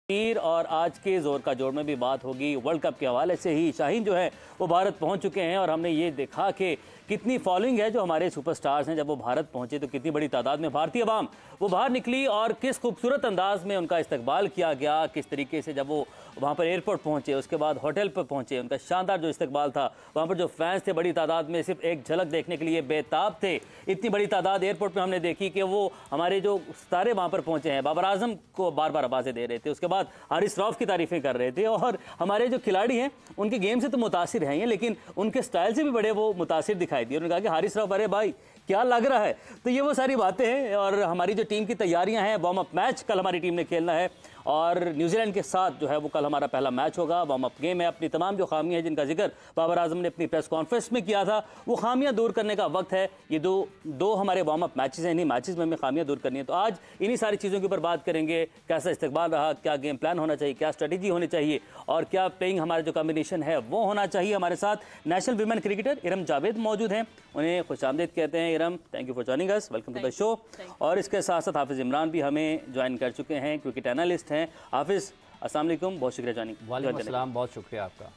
तीर और आज के जोर का जोड़ में भी बात होगी वर्ल्ड कप के हवाले से ही। शाहीन जो है वो भारत पहुंच चुके हैं और हमने ये देखा कि कितनी फॉलोइंग है जो हमारे सुपरस्टार्स हैं। जब वो भारत पहुंचे तो कितनी बड़ी तादाद में भारतीय अवाम वो बाहर निकली और किस खूबसूरत अंदाज में उनका इस्तकबाल किया गया, किस तरीके से जब वो वहाँ पर एयरपोर्ट पहुंचे, उसके बाद होटल पर पहुंचे, उनका शानदार जो इस्तकबाल था। वहाँ पर जो फैंस थे बड़ी तादाद में सिर्फ एक झलक देखने के लिए बेताब थे। इतनी बड़ी तादाद एयरपोर्ट पर हमने देखी कि वो हमारे जो सितारे वहाँ पर पहुंचे हैं, बाबर आजम को बार बार आवाज़ें दे रहे थे, उसके बाद हारिस रऊफ की तारीफ़ें कर रहे थे और हमारे जो खिलाड़ी हैं उनके गेम से तो मुतासिर हैं लेकिन उनके स्टाइल से भी बड़े वो मुतासिर दिखाई दिए। उन्होंने कहा कि हारिस रऊफ अरे भाई क्या लग रहा है। तो ये वो सारी बातें हैं और हमारी जो टीम की तैयारियां हैं, वार्म अप मैच कल हमारी टीम ने खेलना है और न्यूजीलैंड के साथ जो है वो कल हमारा पहला मैच होगा। वार्म अप गेम है। अपनी तमाम जो खामियां हैं जिनका जिक्र बाबर आजम ने अपनी प्रेस कॉन्फ्रेंस में किया था, वो खामियां दूर करने का वक्त है। ये दो हमारे वार्म अप मैचेस हैं, इन्हीं मैचेस में हमें खामियां दूर करनी है। तो आज इन्हीं सारी चीज़ों के ऊपर बात करेंगे। कैसा इस्तकबाल रहा, क्या गेम प्लान होना चाहिए, क्या स्ट्रेटेजी होनी चाहिए और क्या प्लेइंग हमारा जो कॉम्बिनेशन है वो होना चाहिए। हमारे साथ national women cricketer Iram Javed मौजूद हैं, उन्हें खुशामदीद कहते हैं। Iram, thank you for joining us, welcome to the show. और इसके साथ साथ हाफिज़ इमरान भी हमें ज्वाइन कर चुके हैं, क्रिकेट एनालिस्ट हैं। हाफिज़, अस्सलाम वालेकुम, बहुत शुक्रिया ज्वाइनिंग। वालेकुम अस्सलाम, बहुत शुक्रिया आपका।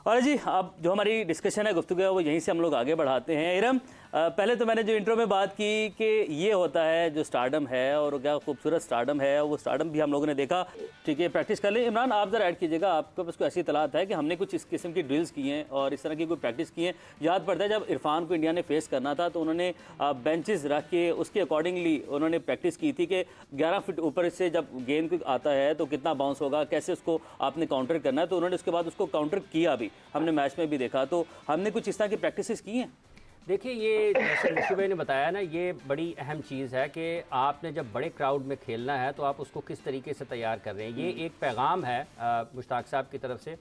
और जी अब जो हमारी डिस्कशन है, गुफ्तगू है, वो यहीं से हम लोग आगे बढ़ाते हैं। इरम, पहले तो मैंने जो इंट्रो में बात की कि ये होता है जो स्टारडम है और क्या खूबसूरत स्टारडम है, वो स्टारडम भी हम लोगों ने देखा। ठीक है, प्रैक्टिस कर लें। इमरान, आप ज़रा ऐड कीजिएगा, आपके पास कोई ऐसी इतलात है कि हमने कुछ इस किस्म की ड्रिल्स की हैं और इस तरह की कोई प्रैक्टिस की है? याद पड़ता है जब इरफान को इंडिया ने फेस करना था तो उन्होंने बेंचेस रख के उसके अकॉर्डिंगली उन्होंने प्रैक्टिस की थी कि 11 फीट ऊपर से जब गेंद आता है तो कितना बाउंस होगा, कैसे उसको आपने काउंटर करना है। तो उन्होंने उसके बाद उसको काउंटर किया भी, हमने मैच में भी देखा। तो हमने कुछ इस तरह की प्रैक्टिस की हैं? देखिए, ये जैसे ऋषि भाई ने बताया ना, ये बड़ी अहम चीज़ है कि आपने जब बड़े क्राउड में खेलना है तो आप उसको किस तरीके से तैयार कर रहे हैं। ये एक पैगाम है मुश्ताक साहब की तरफ से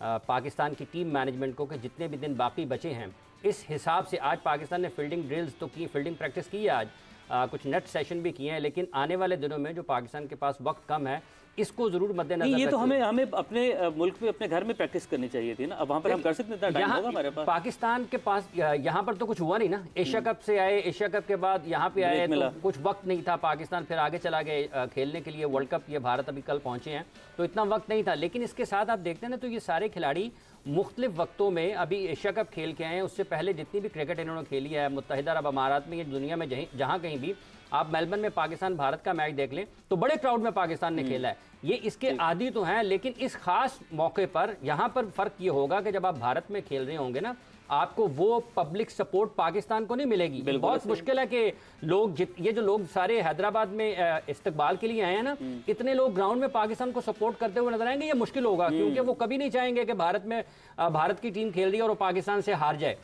पाकिस्तान की टीम मैनेजमेंट को कि जितने भी दिन बाकी बचे हैं इस हिसाब से आज पाकिस्तान ने फील्डिंग ड्रिल्स तो की, फील्डिंग प्रैक्टिस की है आज, कुछ नेट सेशन भी किए हैं, लेकिन आने वाले दिनों में जो पाकिस्तान के पास वक्त कम है इसको जरूर मद्देनजर। ये तो हमें अपने मुल्क में अपने घर में प्रैक्टिस करनी चाहिए थी ना। अब वहाँ पर हम कर सकते हैं, टाइम होगा हमारे पास। पाकिस्तान के पास यहाँ पर तो कुछ हुआ नहीं ना। एशिया कप से आए, एशिया कप के बाद यहाँ पे आए तो कुछ वक्त नहीं था। पाकिस्तान फिर आगे चला गया खेलने के लिए वर्ल्ड कप। ये भारत अभी कल पहुंचे हैं तो इतना वक्त नहीं था। लेकिन इसके साथ आप देखते हैं ना तो ये सारे खिलाड़ी मुख्तलिफ वक्तों में अभी एशिया कप खेल के आए हैं। उससे पहले जितनी भी क्रिकेट इन्होंने खेली है मुत्तहिदा अरब अमारात में, ये दुनिया में जहाँ कहीं भी आप मेलबर्न में पाकिस्तान भारत का मैच देख लें तो बड़े क्राउड में पाकिस्तान ने खेला है। ये इसके आदी तो हैं, लेकिन इस खास मौके पर यहाँ पर फ़र्क ये होगा कि जब आप भारत में खेल रहे होंगे ना, आपको वो पब्लिक सपोर्ट पाकिस्तान को नहीं मिलेगी। बहुत मुश्किल है कि लोग ये जो लोग सारे हैदराबाद में इस्तकबाल के लिए आए हैं ना, इतने लोग ग्राउंड में पाकिस्तान को सपोर्ट करते हुए नजर आएंगे। ये मुश्किल होगा क्योंकि वो कभी नहीं चाहेंगे कि भारत की टीम खेल रही है और वो पाकिस्तान से हार जाए।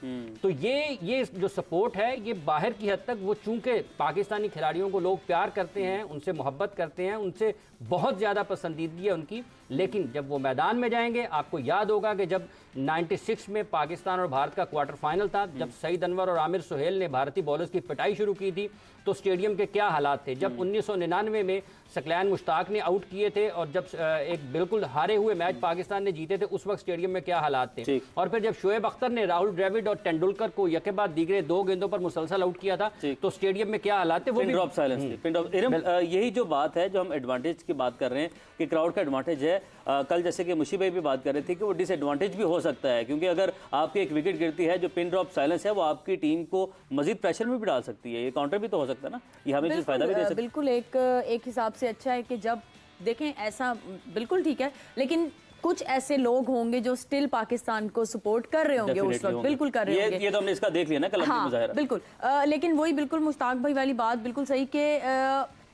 तो ये जो सपोर्ट है ये बाहर की हद तक, वो चूंकि पाकिस्तानी खिलाड़ियों को लोग प्यार करते हैं, उनसे मोहब्बत करते हैं, उनसे बहुत ज़्यादा पसंदीदगी है उनकी। लेकिन जब वो मैदान में जाएंगे, आपको याद होगा कि जब 96 में पाकिस्तान और भारत का क्वार्टर फाइनल था, जब सईद अनवर और आमिर सुहेल ने भारतीय बॉलर्स की पिटाई शुरू की थी तो स्टेडियम के क्या हालात थे। जब 1999 में सकलैन मुश्ताक ने आउट किए थे और जब एक बिल्कुल हारे हुए मैच पाकिस्तान ने जीते थे, उस वक्त स्टेडियम में क्या हालात थे। और फिर जब शोएब अख्तर ने राहुल द्रविड़ और तेंदुलकर को यके बाद दीगरे 2 गेंदों पर मुसलसल आउट किया था तो स्टेडियम में क्या हालात थे। वो पिन ड्रॉप साइलेंस थे। यही जो बात है, जो हम एडवांटेज की बात कर रहे हैं कि क्राउड का एडवांटेज है, कल जैसे कि मुशी भाई भी बात कर रहे थे कि वो डिसएडवांटेज भी हो सकता है क्योंकि अगर आपकी एक विकेट गिरती है, जो पिन ड्रॉप साइलेंस है, वो आपकी टीम को मजीद प्रेशर में भी डाल सकती है। ये काउंटर भी तो हो सकता है ना, ये हमें फायदा भी दे सकता है। बिल्कुल एक हिसाब से अच्छा है कि जब देखें ऐसा बिल्कुल ठीक है, लेकिन कुछ ऐसे लोग होंगे जो स्टिल पाकिस्तान को सपोर्ट कर रहे होंगे उस वक्त, बिल्कुल कर रहे होंगे। ये तो हमने इसका देख लिया ना कल। हाँ, बिल्कुल। लेकिन वही बिल्कुल मुश्ताक भाई वाली बात बिल्कुल सही कि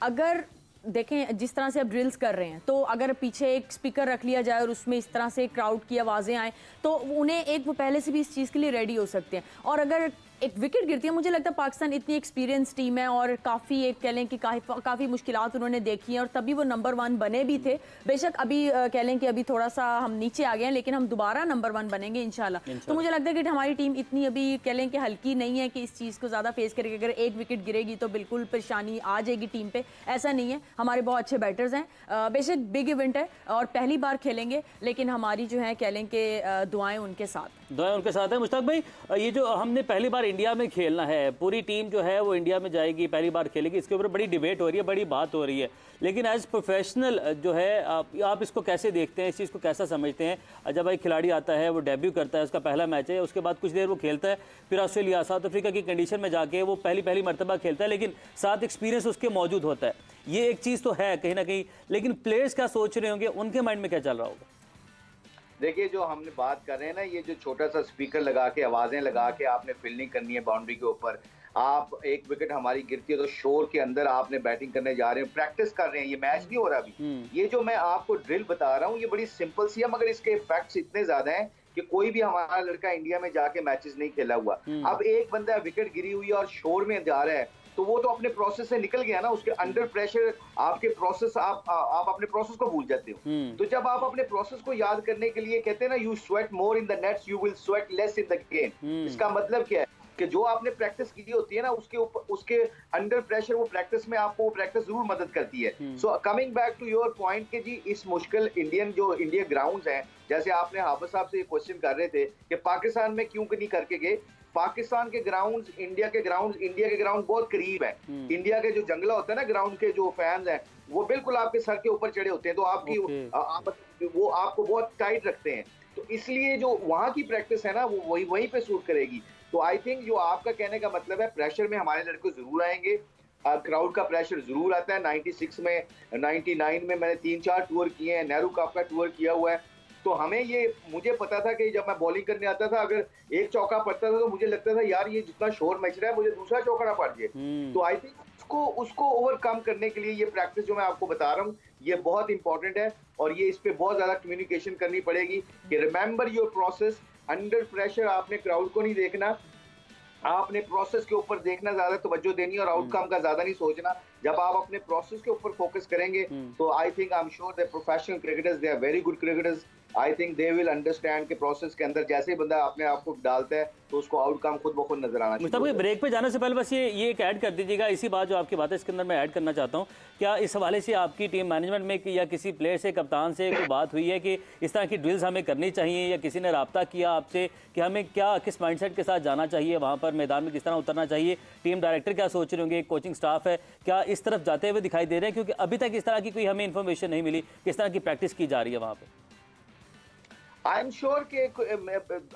अगर देखें जिस तरह से अब ड्रिल्स कर रहे हैं तो अगर पीछे एक स्पीकर रख लिया जाए और उसमें इस तरह से क्राउड की आवाज़ें आए तो उन्हें एक वो पहले से भी इस चीज़ के लिए रेडी हो सकते हैं। और अगर एक विकेट गिरती है, मुझे लगता है पाकिस्तान इतनी एक्सपीरियंस टीम है और काफ़ी एक कह लें कि काफ़ी मुश्किलात उन्होंने देखी हैं और तभी वो नंबर 1 बने भी थे। बेशक अभी कह लें कि अभी थोड़ा सा हम नीचे आ गए हैं, लेकिन हम दोबारा नंबर 1 बनेंगे इंशाल्लाह। तो मुझे लगता है कि हमारी टीम इतनी अभी कह लें कि हल्की नहीं है कि इस चीज़ को ज़्यादा फेस करेगी। अगर एक विकेट गिरेगी तो बिल्कुल परेशानी आ जाएगी टीम पर, ऐसा नहीं है। हमारे बहुत अच्छे बैटर्स हैं, बेशक बिग इवेंट है और पहली बार खेलेंगे, लेकिन हमारी जो है कह लें कि दुआएँ उनके साथ। दुआएं उनके साथ है। मुश्ताक भाई, ये जो हमने पहली बार इंडिया में खेलना है, पूरी टीम जो है वो इंडिया में जाएगी, पहली बार खेलेगी, इसके ऊपर बड़ी डिबेट हो रही है, बड़ी बात हो रही है, लेकिन एज प्रोफेशनल जो है आप इसको कैसे देखते हैं, इस चीज़ को कैसा समझते हैं? जब एक खिलाड़ी आता है, वो डेब्यू करता है, उसका पहला मैच है, उसके बाद कुछ देर वो खेलता है, फिर ऑस्ट्रेलिया, साउथ अफ्रीका की कंडीशन में जाके वो पहली मरतबा खेलता है, लेकिन साथ एक्सपीरियंस उसके मौजूद होता है। ये एक चीज़ तो है कहीं ना कहीं, लेकिन प्लेयर्स क्या सोच रहे होंगे, उनके माइंड में क्या चल रहा होगा? देखिए, जो हमने बात कर रहे हैं ना, ये जो छोटा सा स्पीकर लगा के आवाजें लगा के आपने फील्डिंग करनी है बाउंड्री के ऊपर, आप एक विकेट हमारी गिरती है तो शोर के अंदर आपने बैटिंग करने जा रहे हैं, प्रैक्टिस कर रहे हैं, ये मैच नहीं हो रहा अभी। ये जो मैं आपको ड्रिल बता रहा हूँ ये बड़ी सिंपल सी है, मगर इसके इफेक्ट्स इतने ज्यादा हैं कि कोई भी हमारा लड़का इंडिया में जाके मैचेस नहीं खेला हुआ। अब एक बंदा विकेट गिरी हुई है और शोर में जा रहा है, तो वो तो अपने प्रोसेस से निकल गया ना, उसके अंडर प्रेशर आपके प्रोसेस आप अपने प्रोसेस को भूल जाते हो। तो जब आप अपने प्रोसेस को याद करने के लिए कहते हैं ना, you sweat more in the nets, you will sweat less in the game. इसका मतलब क्या है कि जो आपने प्रैक्टिस की होती है ना, उसके ऊपर उसके अंडर प्रेशर वो प्रैक्टिस में आपको वो प्रैक्टिस जरूर मदद करती है। So coming back to your point कि जी इस मुश्किल इंडियन ग्राउंड्स हैं, जैसे आपने हाफिज साहब से ये क्वेश्चन कर रहे थे कि पाकिस्तान में क्यों नहीं करके गए। पाकिस्तान के ग्राउंड इंडिया के ग्राउंड बहुत करीब है। इंडिया के जो जंगला होता है ना, ग्राउंड के जो फैंस हैं वो बिल्कुल आपके सर के ऊपर चढ़े होते हैं, तो आपकी वो आपको बहुत टाइट रखते हैं, तो इसलिए जो वहां की प्रैक्टिस है ना वो वहीं पे सूट करेगी। तो आई थिंक जो आपका कहने का मतलब है, प्रेशर में हमारे लड़के जरूर आएंगे, क्राउड का प्रेशर जरूर आता है। 96 में 99 में मैंने 3-4 टूर किए हैं, नेहरू कप का टूर किया हुआ है, तो हमें ये मुझे पता था कि जब मैं बॉलिंग करने आता था, अगर एक चौका पड़ता था तो मुझे लगता था यार ये जितना शोर मच रहा है मुझे दूसरा चौका ना पड़ जाए। तो आई थिंक उसको ओवरकम करने के लिए ये प्रैक्टिस जो मैं आपको बता रहा हूँ ये बहुत इंपॉर्टेंट है, और ये इस पे बहुत ज्यादा कम्युनिकेशन करनी पड़ेगी कि remember your process, under pressure आपने क्राउड को नहीं देखना, आपने प्रोसेस के ऊपर देखना, ज्यादा तवज्जो देनी और आउटकम का ज्यादा नहीं सोचना। जब आप अपने प्रोसेस के ऊपर फोकस करेंगे तो I think I am sure the professional cricketers, they are very good cricketers, I think they will understand के प्रोसेस के अंदर जैसे ही बंदा अपने आप को डालता है तो उसको आउटकम खुद ब खुद नजर आना चाहिए। मुस्तफा, ब्रेक पे जाने से पहले बस ये एक ऐड कर दीजिएगा, इसी बात जो आपकी बात है इसके अंदर मैं ऐड करना चाहता हूँ। क्या इस हवाले से आपकी टीम मैनेजमेंट में या किसी प्लेयर से, कप्तान से कोई बात हुई है कि इस तरह की ड्रिल्स हमें करनी चाहिए, या किसी ने रब्ता किया आपसे कि हमें किस माइंडसेट के साथ जाना चाहिए, वहाँ पर मैदान में किस तरह उतरना चाहिए? टीम डायरेक्टर क्या सोच रहे होंगे, कोचिंग स्टाफ है, क्या इस तरफ जाते हुए दिखाई दे रहे हैं? क्योंकि अभी तक इस तरह की कोई हमें इन्फॉर्मेशन नहीं मिली किस तरह की प्रैक्टिस की जा रही है वहाँ पर। आई एम श्योर कि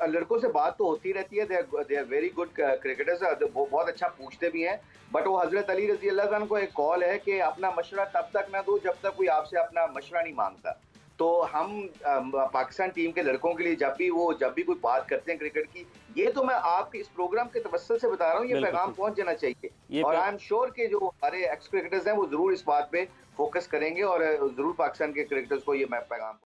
लड़कों से बात तो होती रहती है, they are very good cricketers, वो बहुत अच्छा पूछते भी हैं, बट वो हजरत अली रजी अल्लाह ताला को एक कॉल है कि अपना मशवरा तब तक ना दो जब तक कोई आपसे अपना मशवरा नहीं मांगता। तो हम पाकिस्तान टीम के लड़कों के लिए जब भी कोई बात करते हैं क्रिकेट की, ये तो मैं आपके इस प्रोग्राम के तवस्सुल से बता रहा हूँ, ये पैगाम पहुंच जाना चाहिए, और आई एम श्योर कि जो हमारे एक्स क्रिकेटर्स हैं वो जरूर इस बात पे फोकस करेंगे और जरूर पाकिस्तान के क्रिकेटर्स को ये मैं पैगाम